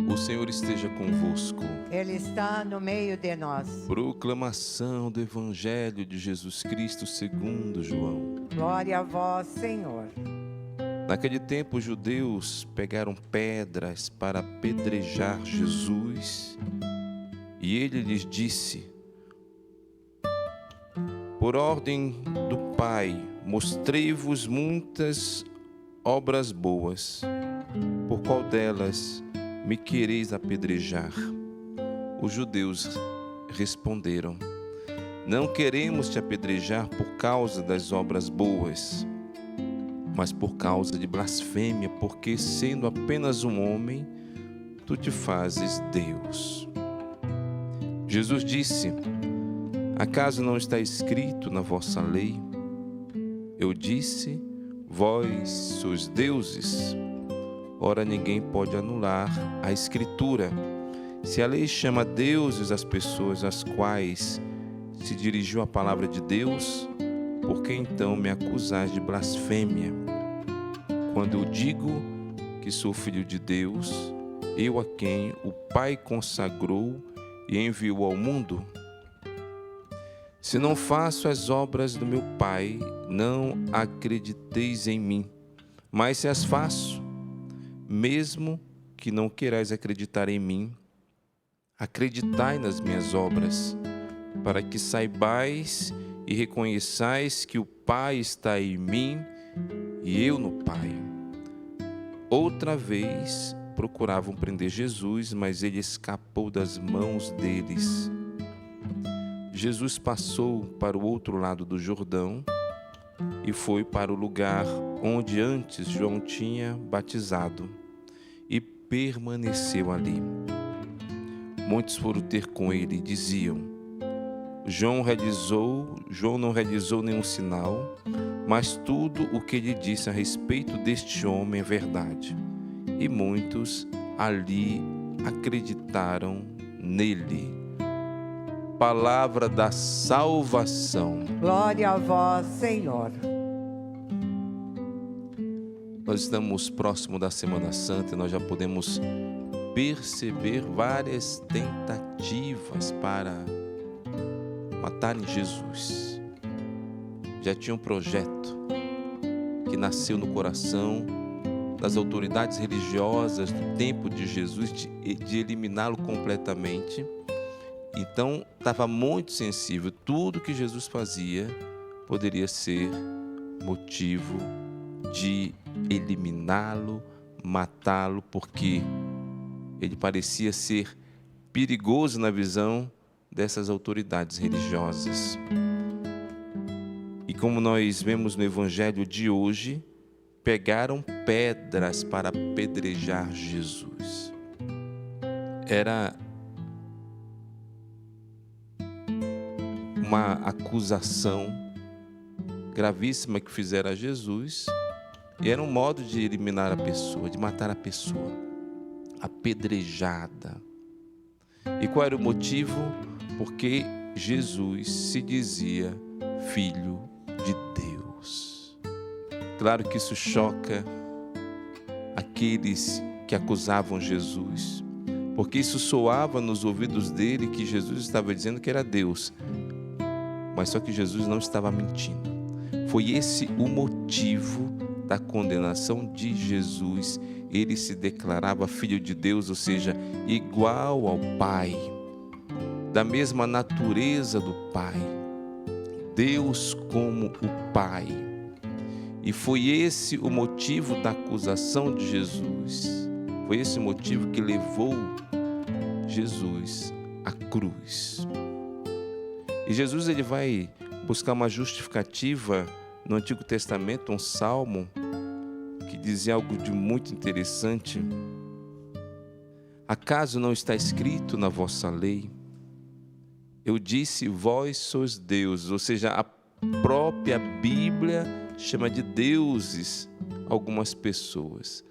O Senhor esteja convosco. Ele está no meio de nós. Proclamação do Evangelho de Jesus Cristo segundo João. Glória a vós, Senhor. Naquele tempo, os judeus pegaram pedras para apedrejar Jesus, e ele lhes disse: por ordem do Pai, mostrei-vos muitas obras boas. Por qual delas me quereis apedrejar? Os judeus responderam: não queremos te apedrejar por causa das obras boas, mas por causa de blasfêmia, porque, sendo apenas um homem, tu te fazes Deus. Jesus disse: acaso não está escrito na vossa lei? Eu disse: vós sois deuses. Ora, ninguém pode anular a Escritura. Se a lei chama deuses as pessoas às quais se dirigiu a palavra de Deus, por que então me acusais de blasfêmia? Quando eu digo que sou filho de Deus, eu a quem o Pai consagrou e enviou ao mundo? Se não faço as obras do meu Pai, não acrediteis em mim. Mas se as faço, mesmo que não querais acreditar em mim, acreditai nas minhas obras, para que saibais e reconheçais que o Pai está em mim e eu no Pai. Outra vez procuravam prender Jesus, mas ele escapou das mãos deles. Jesus passou para o outro lado do Jordão e foi para o lugar onde antes João tinha batizado e permaneceu ali. Muitos foram ter com ele e diziam: João não realizou nenhum sinal, mas tudo o que ele disse a respeito deste homem é verdade. E muitos ali acreditaram nele. Palavra da salvação. Glória a vós, Senhor. Nós estamos próximo da Semana Santa e nós já podemos perceber várias tentativas para matarem Jesus. Já tinha um projeto que nasceu no coração das autoridades religiosas do tempo de Jesus de eliminá-lo completamente. Então, estava muito sensível. Tudo que Jesus fazia poderia ser motivo de eliminá-lo, matá-lo, porque ele parecia ser perigoso na visão dessas autoridades religiosas. E como nós vemos no Evangelho de hoje, pegaram pedras para apedrejar Jesus. Era uma acusação gravíssima que fizeram a Jesus, e era um modo de eliminar a pessoa, de matar a pessoa, apedrejada. E qual era o motivo? Porque Jesus se dizia filho de Deus. Claro que isso choca aqueles que acusavam Jesus, porque isso soava nos ouvidos dele que Jesus estava dizendo que era Deus. Mas só que Jesus não estava mentindo. Foi esse o motivo da condenação de Jesus. Ele se declarava filho de Deus, ou seja, igual ao Pai, da mesma natureza do Pai, Deus como o Pai. E foi esse o motivo da acusação de Jesus. Foi esse o motivo que levou Jesus à cruz. E Jesus ele vai buscar uma justificativa no Antigo Testamento, um salmo que dizia algo de muito interessante. Acaso não está escrito na vossa lei? Eu disse, vós sois deuses, ou seja, a própria Bíblia chama de deuses algumas pessoas.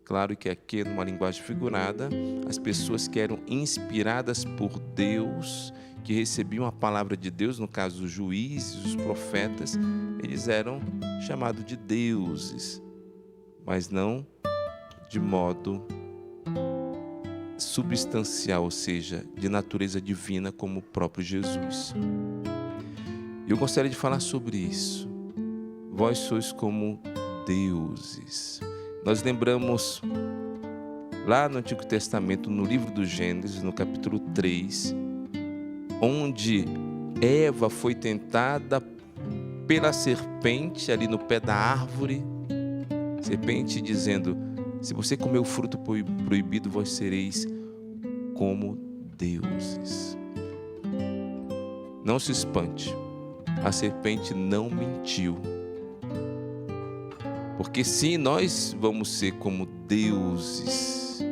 Claro que aqui, numa linguagem figurada, as pessoas que eram inspiradas por Deus, que recebiam a palavra de Deus, no caso os juízes, os profetas, eles eram chamados de deuses, mas não de modo substancial, ou seja, de natureza divina, como o próprio Jesus. Eu gostaria de falar sobre isso. Vós sois como deuses. Nós lembramos lá no Antigo Testamento, no livro do Gênesis, no capítulo 3, onde Eva foi tentada pela serpente ali no pé da árvore, serpente dizendo: se você comer o fruto proibido, vós sereis como deuses. Não se espante, a serpente não mentiu. Porque sim, nós vamos ser como deuses.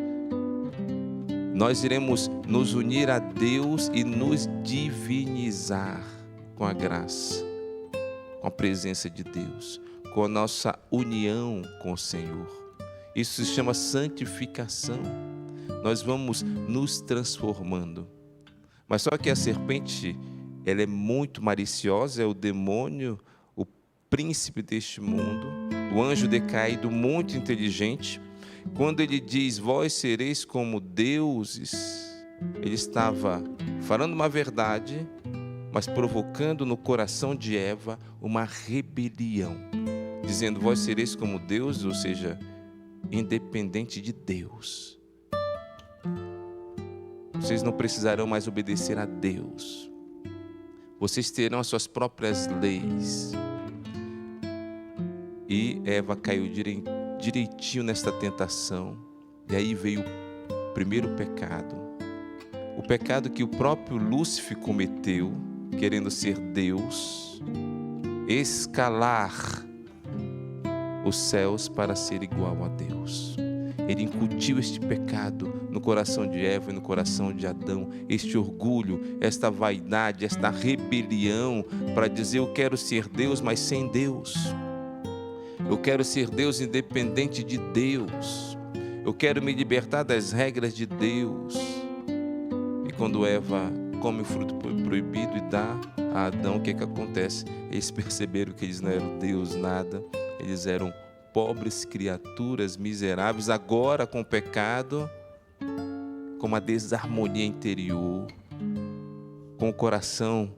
Nós iremos nos unir a Deus e nos divinizar com a graça, com a presença de Deus, com a nossa união com o Senhor. Isso se chama santificação. Nós vamos nos transformando. Mas só que a serpente, ela é muito maliciosa, é o demônio, o príncipe deste mundo, o anjo decaído, muito inteligente. Quando ele diz: vós sereis como deuses, ele estava falando uma verdade, mas provocando no coração de Eva uma rebelião, dizendo: vós sereis como deuses, ou seja, independente de Deus. Vocês não precisarão mais obedecer a Deus. Vocês terão as suas próprias leis. E Eva caiu direitinho nesta tentação. E aí veio o primeiro pecado. O pecado que o próprio Lúcifer cometeu, querendo ser Deus, escalar os céus para ser igual a Deus. Ele incutiu este pecado no coração de Eva e no coração de Adão, este orgulho, esta vaidade, esta rebelião para dizer: eu quero ser Deus, mas sem Deus. Eu quero ser Deus independente de Deus. Eu quero me libertar das regras de Deus. E quando Eva come o fruto proibido e dá a Adão, o que acontece? Eles perceberam que eles não eram Deus nada. Eles eram pobres criaturas miseráveis, agora com o pecado, com uma desarmonia interior, com o coração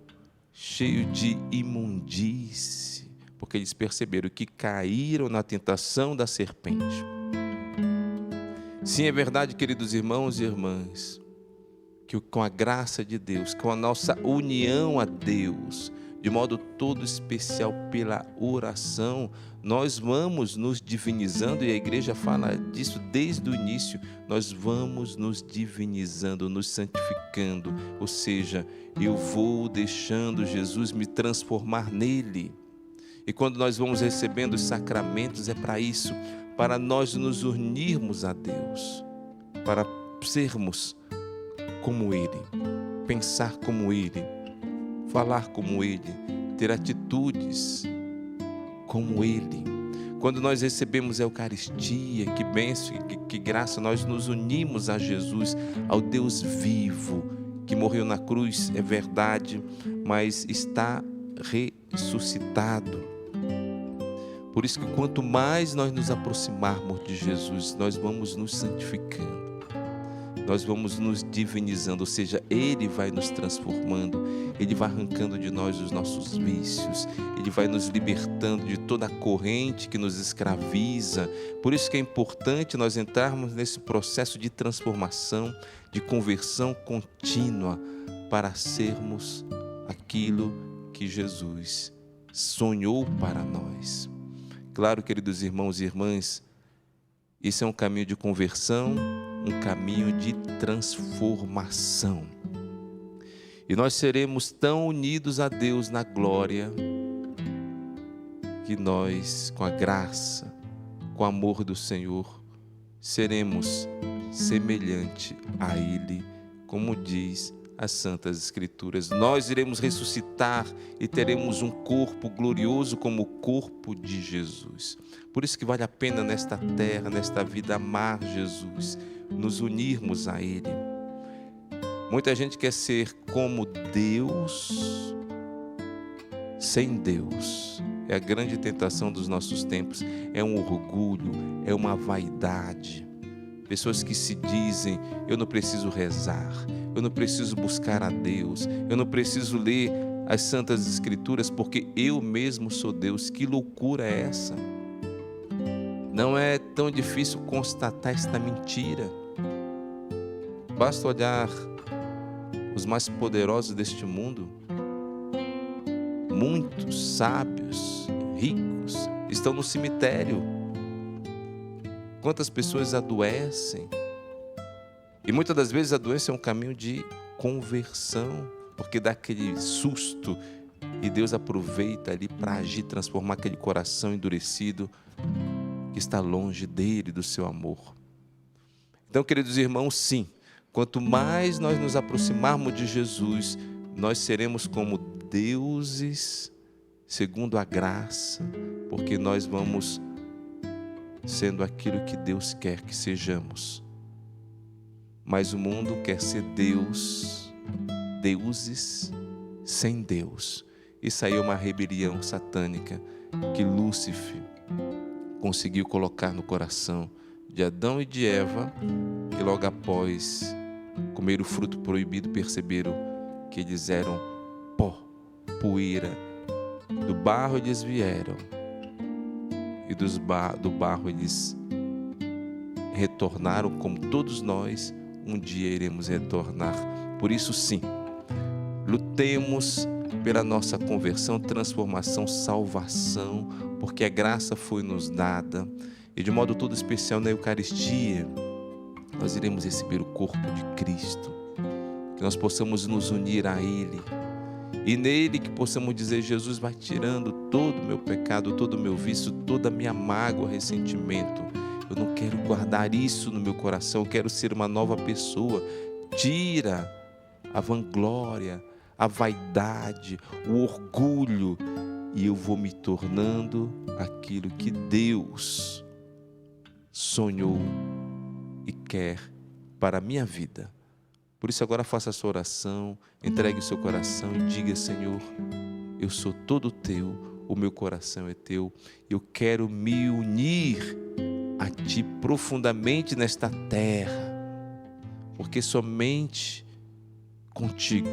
cheio de imundície, porque eles perceberam que caíram na tentação da serpente. Sim, é verdade, queridos irmãos e irmãs, que com a graça de Deus, com a nossa união a Deus, de modo todo especial pela oração, nós vamos nos divinizando, e a igreja fala disso desde o início, nós vamos nos divinizando, nos santificando, ou seja, eu vou deixando Jesus me transformar nele. E quando nós vamos recebendo os sacramentos, é para isso, para nós nos unirmos a Deus, para sermos como Ele, pensar como Ele, falar como Ele, ter atitudes como Ele. Quando nós recebemos a Eucaristia, que bênção, que graça, nós nos unimos a Jesus, ao Deus vivo, que morreu na cruz, é verdade, mas está ressuscitado. Por isso que quanto mais nós nos aproximarmos de Jesus, nós vamos nos santificando. Nós vamos nos divinizando, ou seja, Ele vai nos transformando, Ele vai arrancando de nós os nossos vícios, Ele vai nos libertando de toda a corrente que nos escraviza. Por isso que é importante nós entrarmos nesse processo de transformação, de conversão contínua, para sermos aquilo que Jesus sonhou para nós. Claro, queridos irmãos e irmãs, esse é um caminho de conversão, um caminho de transformação. E nós seremos tão unidos a Deus na glória, que nós, com a graça, com o amor do Senhor, seremos semelhante a Ele, como diz as Santas Escrituras. Nós iremos ressuscitar e teremos um corpo glorioso como o corpo de Jesus. Por isso que vale a pena nesta terra, nesta vida, amar Jesus, nos unirmos a Ele. Muita gente quer ser como Deus, sem Deus. É a grande tentação dos nossos tempos, é um orgulho, é uma vaidade. pessoas que se dizem: eu não preciso rezar, eu não preciso buscar a Deus, eu não preciso ler as Santas Escrituras porque eu mesmo sou Deus. Que loucura é essa? Não é tão difícil constatar esta mentira. Basta olhar os mais poderosos deste mundo. Muitos sábios, ricos, estão no cemitério. Quantas pessoas adoecem? E muitas das vezes a doença é um caminho de conversão, porque dá aquele susto e Deus aproveita ali para agir, transformar aquele coração endurecido que está longe dele, do seu amor. Então, queridos irmãos, sim, quanto mais nós nos aproximarmos de Jesus, nós seremos como deuses segundo a graça, porque nós vamos sendo aquilo que Deus quer que sejamos. Mas o mundo quer ser deuses sem Deus. Isso aí é uma rebelião satânica que Lúcifer conseguiu colocar no coração de Adão e de Eva, que logo após comer o fruto proibido perceberam que eles eram pó, poeira. Do barro eles vieram e do barro eles retornaram, como todos nós um dia iremos retornar. Por isso, sim, lutemos pela nossa conversão, transformação, salvação, porque a graça foi nos dada, e de modo todo especial na Eucaristia nós iremos receber o corpo de Cristo, que nós possamos nos unir a Ele, e nele que possamos dizer: Jesus, vai tirando todo o meu pecado, todo o meu vício, toda a minha mágoa, ressentimento. Eu não quero guardar isso no meu coração, eu quero ser uma nova pessoa. Tira a vanglória, a vaidade, o orgulho, e eu vou me tornando aquilo que Deus sonhou e quer para a minha vida. Por isso agora faça a sua oração, entregue o seu coração e diga: Senhor, eu sou todo teu, o meu coração é teu, eu quero me unir a Ti profundamente nesta terra, porque somente contigo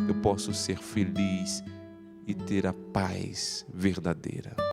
eu posso ser feliz e ter a paz verdadeira.